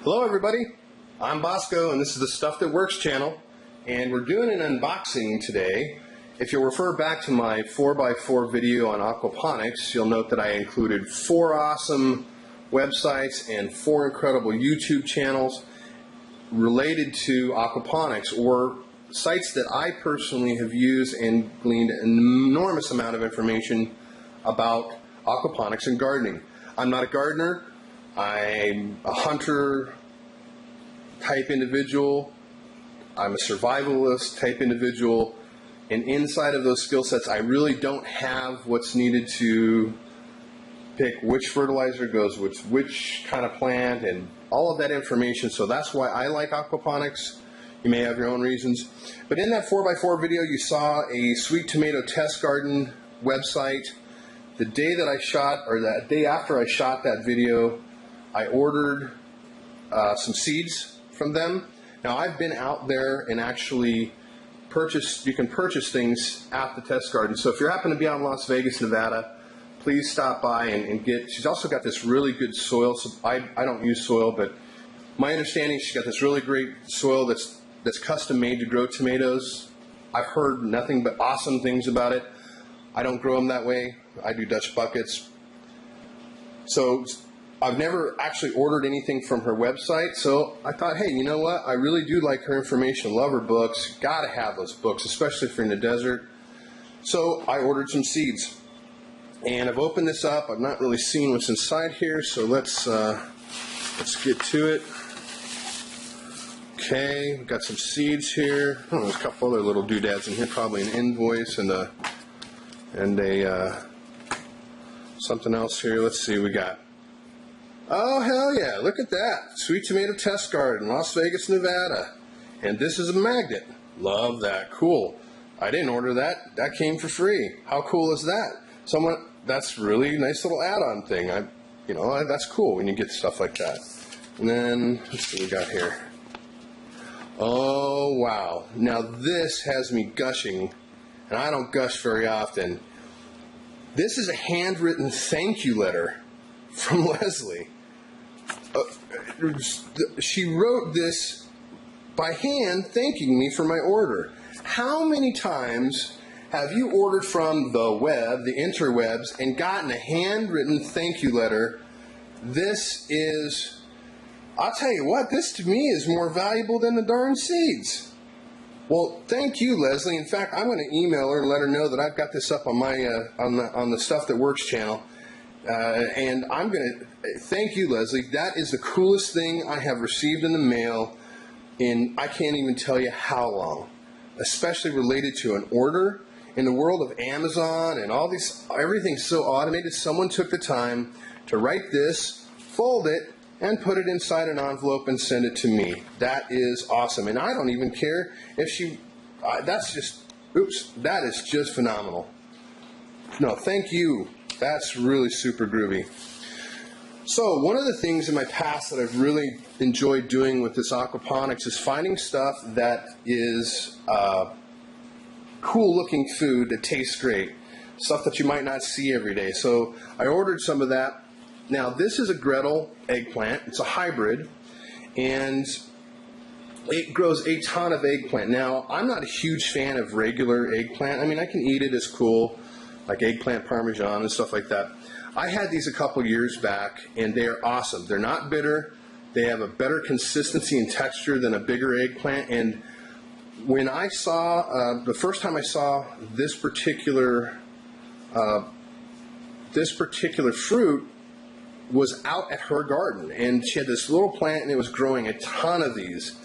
Hello everybody, I'm Bosco and this is the Stuff That Works channel, and we're doing an unboxing today. If you'll refer back to my 4x4 video on aquaponics, you'll note that I included 4 awesome websites and 4 incredible YouTube channels related to aquaponics, or sites that I personally have used and gleaned an enormous amount of information about aquaponics and gardening. I'm not a gardener. I'm a hunter type individual. I'm a survivalist type individual. And inside of those skill sets, I really don't have what's needed to pick which fertilizer goes with which kind of plant and all of that information. So that's why I like aquaponics. You may have your own reasons. But in that 4x4 video, you saw a sweet tomato test garden website. The day that I shot, or that day after I shot that video, I ordered some seeds from them. Now I've been out there and actually purchased, you can purchase things at the test garden. So if you happen to be out in Las Vegas, Nevada, please stop by and get, she's also got this really good soil. So I don't use soil, but my understanding, she's got this really great soil that's custom made to grow tomatoes. I've heard nothing but awesome things about it. I don't grow them that way. I do Dutch buckets. So I've never actually ordered anything from her website, so I thought, hey, you know what? I really do like her information, love her books. Gotta have those books, especially if you're in the desert. So I ordered some seeds, and I've opened this up. I've not really seen what's inside here, so let's get to it. Okay, we've got some seeds here. Oh, there's a couple other little doodads in here, probably an invoice and a something else here. Let's see, we got, oh hell yeah, look at that, sweet tomato test garden, Las Vegas, Nevada, and this is a magnet. Love that. Cool. I didn't order that. That came for free. How cool is that? That's really nice little add-on thing. That's cool when you get stuff like that. And then let's see what we got here. Oh wow, now this has me gushing, and I don't gush very often. This is a handwritten thank you letter from Leslie. She wrote this by hand thanking me for my order. How many times have you ordered from the web, the interwebs, and gotten a handwritten thank you letter? This is, I'll tell you what, this to me is more valuable than the darn seeds. Well, thank you, Leslie. In fact, I'm going to email her and let her know that I've got this up on my on the Stuff That Works channel, and I'm going to thank you, Leslie. That is the coolest thing I have received in the mail in I can't even tell you how long, especially related to an order. In the world of Amazon and all these, everything's so automated. Someone took the time to write this, fold it, and put it inside an envelope and send it to me. That is awesome. And I don't even care if she, that is just phenomenal. No, thank you. That's really super groovy. So one of the things in my past that I've really enjoyed doing with this aquaponics is finding stuff that is cool looking food that tastes great. Stuff that you might not see every day. So I ordered some of that. Now this is a Gretel eggplant. It's a hybrid, and it grows a ton of eggplant. Now I'm not a huge fan of regular eggplant. I mean, I can eat it, it's cool, like eggplant parmesan and stuff like that. I had these a couple years back, and they are awesome. They're not bitter. They have a better consistency and texture than a bigger eggplant. And when I saw the first time I saw this particular fruit was out at her garden, and she had this little plant and it was growing a ton of these.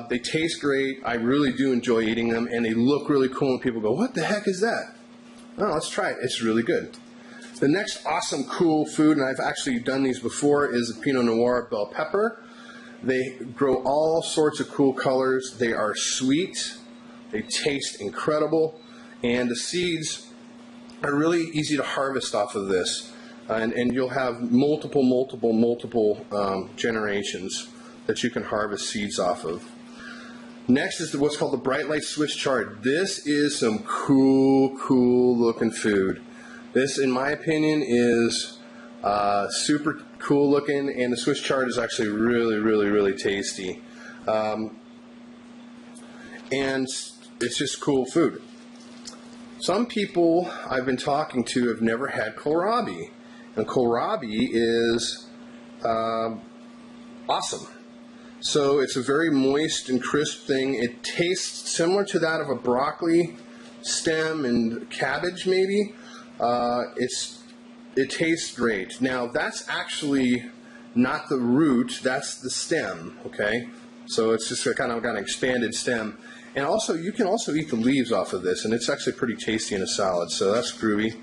They taste great. I really do enjoy eating them, and they look really cool, and people go, what the heck is that? Oh, let's try it. It's really good. The next awesome cool food, and I've actually done these before, is the Pinot Noir bell pepper. They grow all sorts of cool colors. They are sweet. They taste incredible, and the seeds are really easy to harvest off of this. And you'll have multiple generations that you can harvest seeds off of. Next is what's called the Bright Light Swiss chard. This is some cool looking food. This, in my opinion, is Super cool looking, and the Swiss chard is actually really tasty. And it's just cool food. Some people I've been talking to have never had kohlrabi, and kohlrabi is awesome. So it's a very moist and crisp thing. It tastes similar to that of a broccoli stem and cabbage maybe. It tastes great. Now that's actually not the root, that's the stem, okay? So it's just kind of got an expanded stem. And also, you can also eat the leaves off of this, and it's actually pretty tasty in a salad, so that's groovy.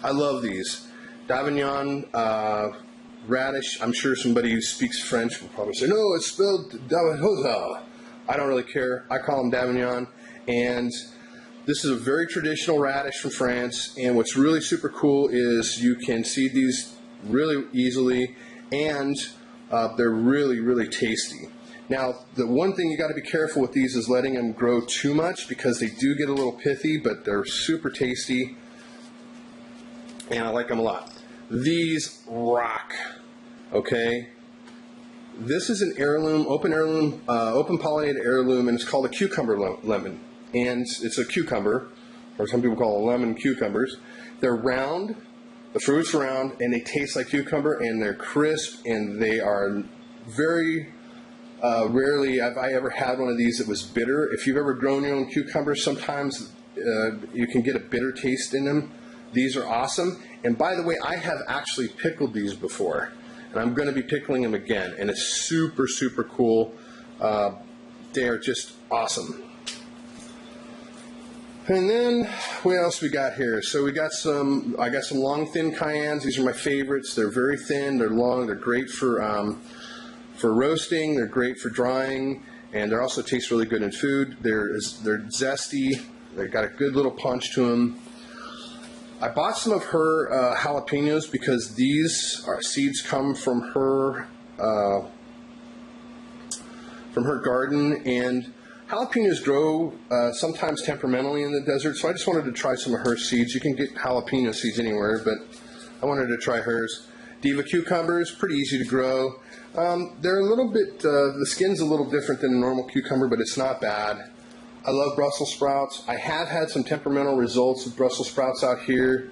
I love these. D'Avignon, radish. I'm sure somebody who speaks French will probably say, no, it's spelled D'Avignon. I don't really care. I call them D'Avignon. And this is a very traditional radish from France, and what's really super cool is you can seed these really easily, and they're really tasty. Now, the one thing you got to be careful with these is letting them grow too much, because they do get a little pithy, but they're super tasty, and I like them a lot. These rock, okay? This is an heirloom, open pollinated heirloom, and it's called a cucumber lemon. And it's a cucumber, or some people call them lemon cucumbers. They're round, the fruit's round, and they taste like cucumber, and they're crisp, and they are very rarely have I ever had one of these that was bitter. If you've ever grown your own cucumbers, sometimes you can get a bitter taste in them. These are awesome. And by the way, I have actually pickled these before, and I'm going to be pickling them again, and it's super cool. They are just awesome. And then what else we got here? So we got I got some long thin cayennes. These are my favorites. They're very thin, they're long, they're great for roasting, they're great for drying, and they also taste really good in food. They're zesty, they've got a good little punch to them. I bought some of her jalapenos because these seeds come from her garden, and jalapenos grow sometimes temperamentally in the desert, so I just wanted to try some of her seeds. You can get jalapeno seeds anywhere, but I wanted to try hers. Diva cucumbers, pretty easy to grow. They're a little bit, the skin's a little different than a normal cucumber, but it's not bad. I love Brussels sprouts. I have had some temperamental results with Brussels sprouts out here.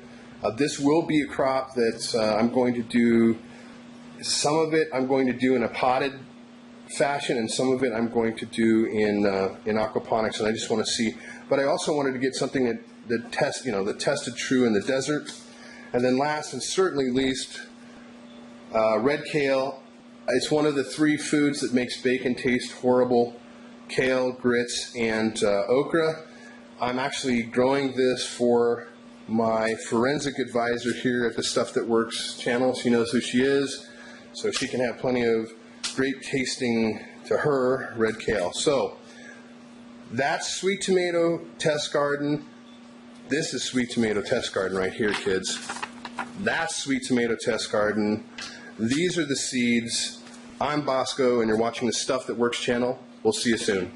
This will be a crop that I'm going to do, some of it I'm going to do in a potted fashion, and some of it I'm going to do in aquaponics, and I just want to see. But I also wanted to get something that tested true in the desert. And then last and certainly least, red kale. It's one of the 3 foods that makes bacon taste horrible: kale, grits, and okra. I'm actually growing this for my forensic advisor here at the Stuff That Works channel. She knows who she is, so she can have plenty of great tasting to her red kale. So that's sweet tomato test garden. This is sweet tomato test garden right here, kids. That's sweet tomato test garden. These are the seeds. I'm Bosco, and you're watching the Stuff That Works channel. We'll see you soon.